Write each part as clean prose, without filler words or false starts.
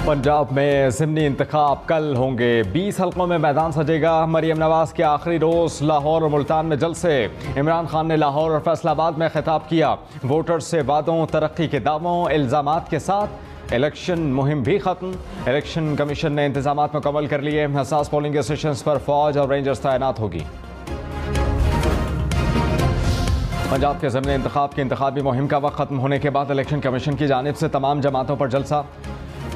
पंजाब में ज़िमनी इंतखाब कल होंगे। 20 हलकों में मैदान सजेगा। मरियम नवाज के आखिरी रोज़ लाहौर और मुल्तान में जलसे। इमरान खान ने लाहौर और फैसलाबाद में खिताब किया। वोटर्स से वादों, तरक्की के दावों, इल्ज़ामात के साथ इलेक्शन मुहिम भी खत्म। इलेक्शन कमीशन ने इंतजामात मुकम्मल कर लिए। हसास पोलिंग स्टेशन पर फौज और रेंजर्स तैनात होगी। पंजाब के ज़िमनी इंतखाब की इंतखाबी मुहिम का वक्त खत्म होने के बाद इलेक्शन कमीशन की जानिब से तमाम जमातों पर जलसा,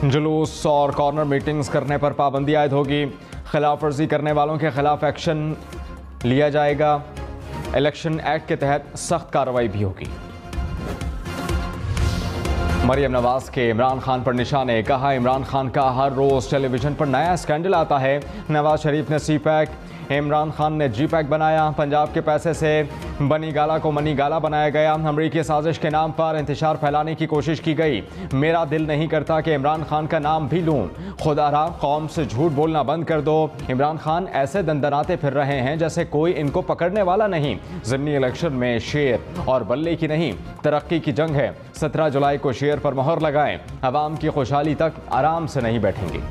जुलूस और कॉर्नर मीटिंग्स करने पर पाबंदी आयद होगी। खिलाफ वर्जी करने वालों के खिलाफ एक्शन लिया जाएगा। इलेक्शन एक्ट के तहत सख्त कार्रवाई भी होगी। मरियम नवाज के इमरान खान पर निशाने। कहा, इमरान खान का हर रोज़ टेलीविजन पर नया स्कैंडल आता है। नवाज शरीफ ने सी पैक, इमरान खान ने जी पैक बनाया। पंजाब के पैसे से बनी गाला को मनी गाला बनाया गया। अमरीकी साजिश के नाम पर इंतशार फैलाने की कोशिश की गई। मेरा दिल नहीं करता कि इमरान खान का नाम भी लूं। खुदारा कौम से झूठ बोलना बंद कर दो। इमरान खान ऐसे दंदनाते फिर रहे हैं जैसे कोई इनको पकड़ने वाला नहीं। ज़िमनी इलेक्शन में शेर और बल्ले की नहीं, तरक्की की जंग है। 17 जुलाई को शेर पर मोहर लगाएं। अवाम की खुशहाली तक आराम से नहीं बैठेंगे।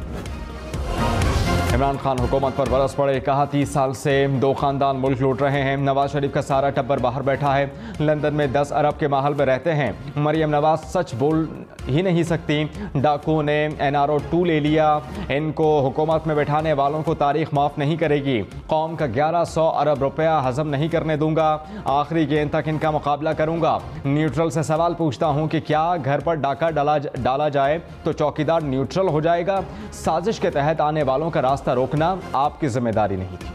इमरान खान हुकूमत पर बरस पड़े। कहा, 30 साल से दो खानदान मुल्क लूट रहे हैं। नवाज शरीफ का सारा टब्बर बाहर बैठा है। लंदन में 10 अरब के माहौल में रहते हैं। मरियम नवाज सच बोल ही नहीं सकती। डाकुओं ने NRO 2 ले लिया। इनको हुकूमत में बैठाने वालों को तारीख माफ़ नहीं करेगी। कौम का 1100 अरब रुपया हजम नहीं करने दूंगा। आखिरी गेंद तक इनका मुकाबला करूंगा। न्यूट्रल से सवाल पूछता हूं कि क्या घर पर डाका डाला जाए तो चौकीदार न्यूट्रल हो जाएगा? साजिश के तहत आने वालों का रास्ता रोकना आपकी जिम्मेदारी नहीं थी।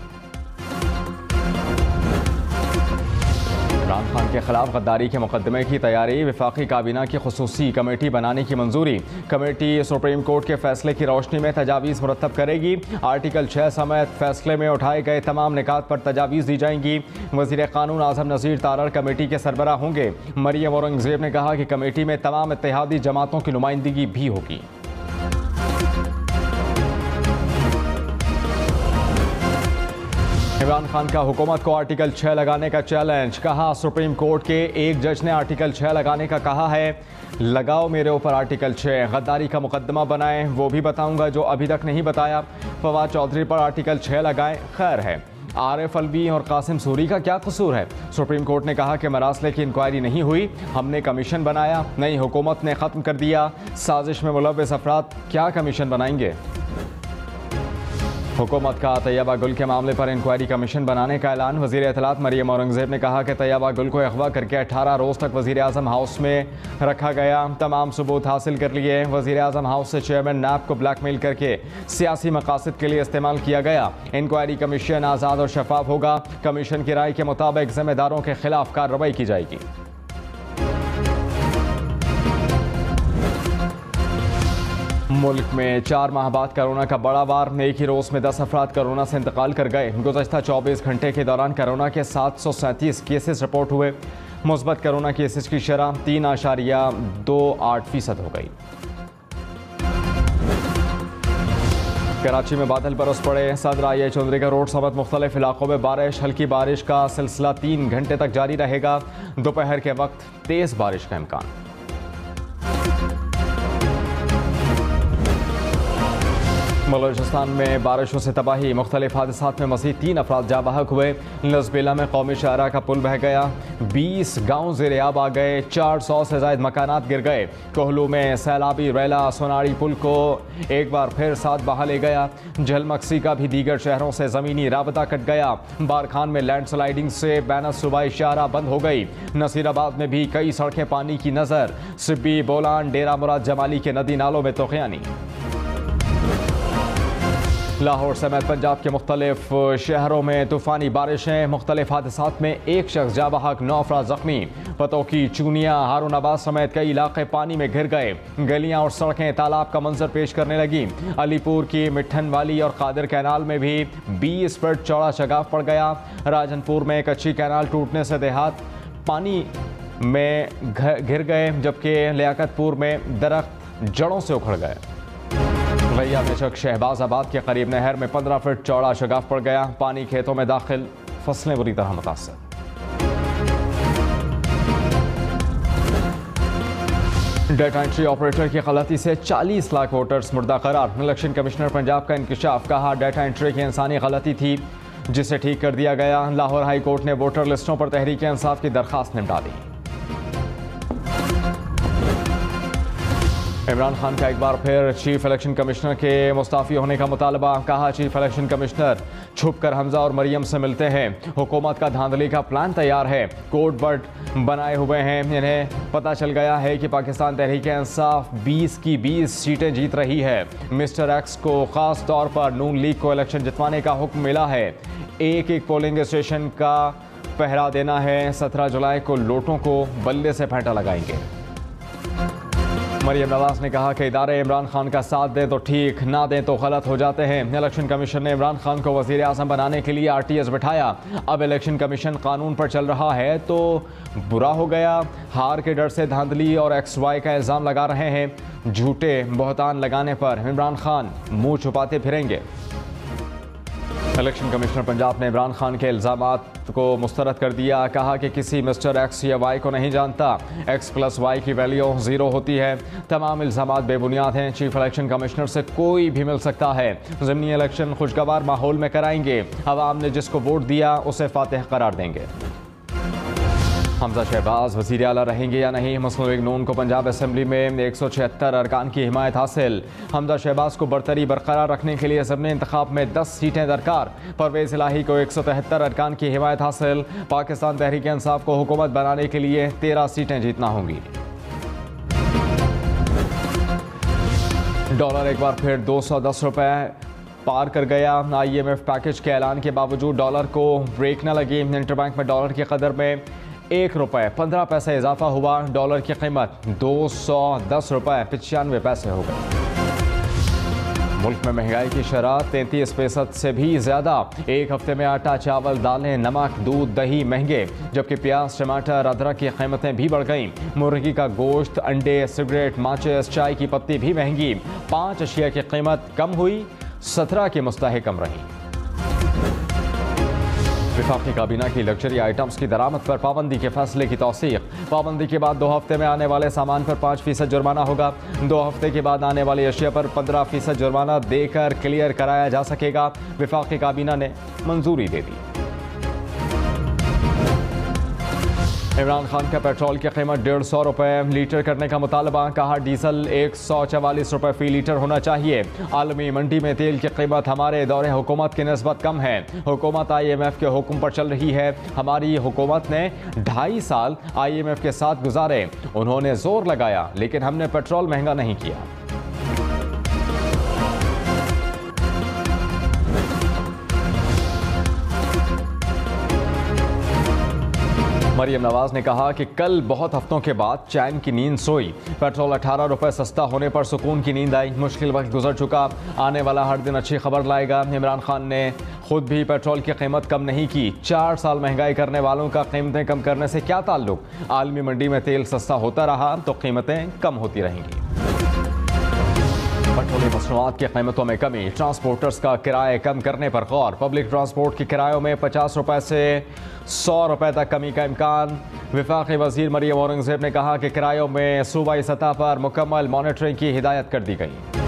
इमरान खान के खिलाफ गद्दारी के मुकदमे की तैयारी। वफाकी काबीना की खुसूसी कमेटी बनाने की मंजूरी। कमेटी सुप्रीम कोर्ट के फैसले की रोशनी में तजावीज़ मुरतब करेगी। आर्टिकल 6 समेत फैसले में उठाए गए तमाम निकात पर तजावीज़ दी जाएंगी। वज़ीर क़ानून आज़म नज़ीर तारड़ कमेटी के सरबराह होंगे। मरियम औरंगज़ेब ने कहा कि कमेटी में तमाम इत्तेहादी जमातों की नुमाइंदगी भी होगी। इमरान खान का हुकूमत को आर्टिकल 6 लगाने का चैलेंज। कहा, सुप्रीम कोर्ट के एक जज ने आर्टिकल 6 लगाने का कहा है। लगाओ मेरे ऊपर आर्टिकल 6। गद्दारी का मुकदमा बनाएं, वो भी बताऊंगा जो अभी तक नहीं बताया। फवाद चौधरी पर आर्टिकल 6 लगाएं। खैर है, आरिफ अलवी और कासिम सूरी का क्या कसूर है? सुप्रीम कोर्ट ने कहा कि मरासले की इंक्वायरी नहीं हुई, हमने कमीशन बनाया। नई हुकूमत ने ख़त्म कर दिया। साजिश में मुलव्वस अफराद क्या कमीशन बनाएंगे? हुकूमत का तैयबा गुल के मामले पर इंक्वायरी कमीशन बनाने का ऐलान। वज़ीर इत्तलात मरियम औरंगज़ेब ने कहा कि तैयबा गुल को अगवा करके 18 रोज़ तक वज़ीर आज़म हाउस में रखा गया। तमाम सबूत हासिल कर लिए। वज़ीर आज़म हाउस से चेयरमैन नैब को ब्लैकमेल करके सियासी मकासद के लिए इस्तेमाल किया गया। इंक्वायरी कमीशन आज़ाद और शफाफ होगा। कमीशन की राय के मुताबिक जिम्मेदारों के खिलाफ कार्रवाई की जाएगी। मुल्क में 4 माह बाद कोरोना का बड़ा वार। एक ही रोज़ में 10 अफराद कोरोना से इंतकाल कर गए। गुज़श्ता 24 घंटे के दौरान कोरोना के 737 केसेस रिपोर्ट हुए। मुस्बत कोरोना केसेस की शरह 3.28% हो गई। कराची में बादल बरस पड़े। सदर आई चौधरी रोड समेत मुख्तलिफ इलाकों में बारिश। हल्की बारिश का सिलसिला 3 घंटे तक जारी रहेगा। दोपहर के वक्त तेज़ बारिश का इम्कान। बलूचिस्तान में बारिशों से तबाही। मुख्तलिफ हादसात में मज़ीद 3 अफराद जाँ बहक हुए। लजबेला में कौमी शाहरा का पुल बह गया। 20 गाँव ज़ेर-ए-आब आ गए। 400 से ज़ायद मकानात गिर गए। कोहलू में सैलाबी रेला सोनाड़ी पुल को एक बार फिर साथ बहा ले गया। झलमक्सी का भी दीगर शहरों से ज़मीनी राबता कट गया। बारखान में लैंडस्लाइडिंग से बैनस सूबाई शाहरा बंद हो गई। नसीराबाद में भी कई सड़कें पानी की नज़र। सिब्बी, बोलान, डेरा मुराद जमाली के नदी नालों में तूफ़ानी। लाहौर समेत पंजाब के मुख्तलिफ शहरों में तूफ़ानी बारिशें। मुख्तलिफ हादसात में 1 शख्स जाँ बहक, 9 अफराद ज़ख्मी। पतोकी, चूनिया, हारूनाबाद समेत कई इलाके पानी में घिर गए। गलियां और सड़कें तालाब का मंजर पेश करने लगी। अलीपुर की मिठन वाली और कादिर कैनाल में भी 20 फीट चौड़ा शगाफ पड़ गया। राजनपुर में कच्ची कैनाल टूटने से देहात पानी में घिर गए, जबकि लियाकतपुर में दरख्त जड़ों से उखड़ गए। भैया बेशक शहबाजाबाद के करीब नहर में 15 फीट चौड़ा शगाफ पड़ गया। पानी खेतों में दाखिल, फसलें बुरी तरह मुतासर। डेटा एंट्री ऑपरेटर की गलती से 40 लाख वोटर्स मुर्दा करार। इलेक्शन कमिश्नर पंजाब का इंकशाफ, कहा डेटा एंट्री की इंसानी गलती थी जिसे ठीक कर दिया गया। लाहौर हाई कोर्ट ने वोटर लिस्टों पर तहरीक इंसाफ की दरखास्त निपटा दी। इमरान खान का एक बार फिर चीफ इलेक्शन कमिश्नर के मुस्ताफ़ी होने का मुतालबा, कहा चीफ इलेक्शन कमिश्नर छुपकर हमजा और मरियम से मिलते हैं। हुकूमत का धांधली का प्लान तैयार है, कोड वर्ड बनाए हुए हैं। इन्हें पता चल गया है कि पाकिस्तान तहरीक इंसाफ 20 की 20 सीटें जीत रही है। मिस्टर एक्स को ख़ास तौर पर नून लीग को इलेक्शन जितवाने का हुक्म मिला है। एक एक पोलिंग स्टेशन का पहरा देना है। 17 जुलाई को लोटों को बल्ले से फेंटा लगाएंगे। मरियम नवाज ने कहा कि इदारे इमरान खान का साथ दें तो ठीक, ना दें तो गलत हो जाते हैं। इलेक्शन कमीशन ने इमरान खान को वज़ीर आज़म बनाने के लिए RTS बिठाया। अब इलेक्शन कमीशन कानून पर चल रहा है तो बुरा हो गया। हार के डर से धांधली और XY का इल्ज़ाम लगा रहे हैं। झूठे बहतान लगाने पर इमरान खान मुंह छुपाते फिरेंगे। इलेक्शन कमिश्नर पंजाब ने इमरान खान के इल्ज़ामात को मुस्तरद कर दिया। कहा कि किसी मिस्टर एक्स या वाई को नहीं जानता। X + Y की वैल्यू 0 होती है। तमाम इल्ज़ामात बेबुनियाद हैं। चीफ इलेक्शन कमिश्नर से कोई भी मिल सकता है। ज़मीनी इलेक्शन खुशगवार माहौल में कराएंगे। अवाम ने जिसको वोट दिया उसे फातिह करार देंगे। हमजा शहबाज वज़ीर आला रहेंगे या नहीं? मुस्लिम लीग नून को पंजाब असेंबली में 176 अरकान की हिमायत हासिल। हमजा शहबाज को बरतरी बरकरार रखने के लिए ज़मीनी इंतखाब में 10 सीटें दरकार। परवेज़ इलाही को 173 अरकान की हिमायत हासिल। पाकिस्तान तहरीक इंसाफ को हुकूमत बनाने के लिए 13 सीटें जीतना होंगी। डॉलर एक बार फिर 210 रुपये पार कर गया। IMF पैकेज के ऐलान के बावजूद डॉलर को ब्रेक न लगी। इंटरबैंक में डॉलर की कदर में 1 रुपये 15 पैसे इजाफा हुआ। डॉलर की कीमत 210 रुपये 95 पैसे हो गई। मुल्क में महंगाई की शरह 33% से भी ज़्यादा। एक हफ्ते में आटा, चावल, दालें, नमक, दूध, दही महंगे, जबकि प्याज, टमाटर, अदरक की कीमतें भी बढ़ गईं। मुर्गी का गोश्त, अंडे, सिगरेट, माचिस, चाय की पत्ती भी महंगी। 5 अशिया की कीमत कम हुई, 17 की मुस्तहकम रही। वफाकी काबीना की लग्जरी आइटम्स की दरामद पर पाबंदी के फैसले की तौसीक। पाबंदी के बाद 2 हफ्ते में आने वाले सामान पर 5% जुर्माना होगा। 2 हफ्ते के बाद आने वाली अशिया पर 15% जुर्माना देकर क्लियर कराया जा सकेगा। वफाकी काबीना ने मंजूरी दे दी। इमरान खान का पेट्रोल की कीमत 150 रुपये लीटर करने का मुतालबा। कहा डीजल 144 रुपये फी लीटर होना चाहिए। आलमी मंडी में तेल की कीमत हमारे दौरे हुकूमत की निस्बत कम है। हुकूमत IMF के हुक्म पर चल रही है। हमारी हुकूमत ने 2.5 साल IMF के साथ गुजारे। उन्होंने जोर लगाया लेकिन हमने पेट्रोल महंगा नहीं किया। मरियम नवाज ने कहा कि कल बहुत हफ्तों के बाद चैन की नींद सोई। पेट्रोल 18 रुपये सस्ता होने पर सुकून की नींद आई। मुश्किल वक्त गुजर चुका, आने वाला हर दिन अच्छी खबर लाएगा। इमरान खान ने खुद भी पेट्रोल की कीमत कम नहीं की। 4 साल महंगाई करने वालों का कीमतें कम करने से क्या ताल्लुक? आलमी मंडी में तेल सस्ता होता रहा तो कीमतें कम होती रहेंगी। पेट्रोलियम मसनूआत की कीमतों में कमी। ट्रांसपोर्टर्स का किराए कम करने पर गौर। पब्लिक ट्रांसपोर्ट के किरायों में 50 रुपये से 100 रुपये तक कमी का इम्कान। वफाकी वजीर मरियम औरंगजेब ने कहा कि किरायों में सूबाई सतह पर मुकम्मल मॉनिटरिंग की हिदायत कर दी गई।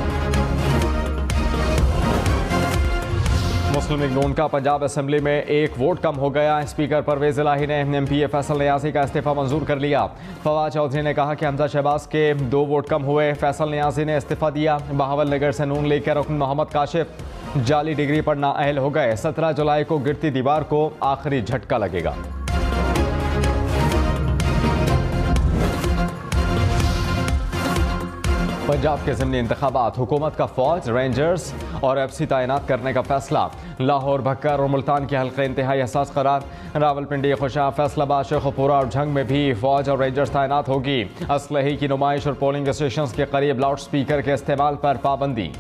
मुस्लिम लीग नून का पंजाब असेंबली में 1 वोट कम हो गया। स्पीकर परवेज़ इलाही ने MPA फैसल नियाज़ी का इस्तीफ़ा मंजूर कर लिया। फवाद चौधरी ने कहा कि हमजा शहबाज के 2 वोट कम हुए। फैसल नियाज़ी ने इस्तीफ़ा दिया। बहावल नगर से नून लीग के रुकन मोहम्मद काशिफ जाली डिग्री पर नाअहल हो गए। 17 जुलाई को गिरती दीवार को आखिरी झटका लगेगा। पंजाब के ज़िमनी इंतखाबात। हुकूमत का फौज, रेंजर्स और FC तैनात करने का फैसला। लाहौर, भक्कर और मुल्तान के हल्के इंतहाई हसास करार। रावलपिंडी, खुशा, फैसलाबाद, शेखुपुरा और झंग में भी फौज और रेंजर्स तैनात होगी। असलहे की नुमाइश और पोलिंग स्टेशन के करीब लाउड स्पीकर के इस्तेमाल पर पाबंदी।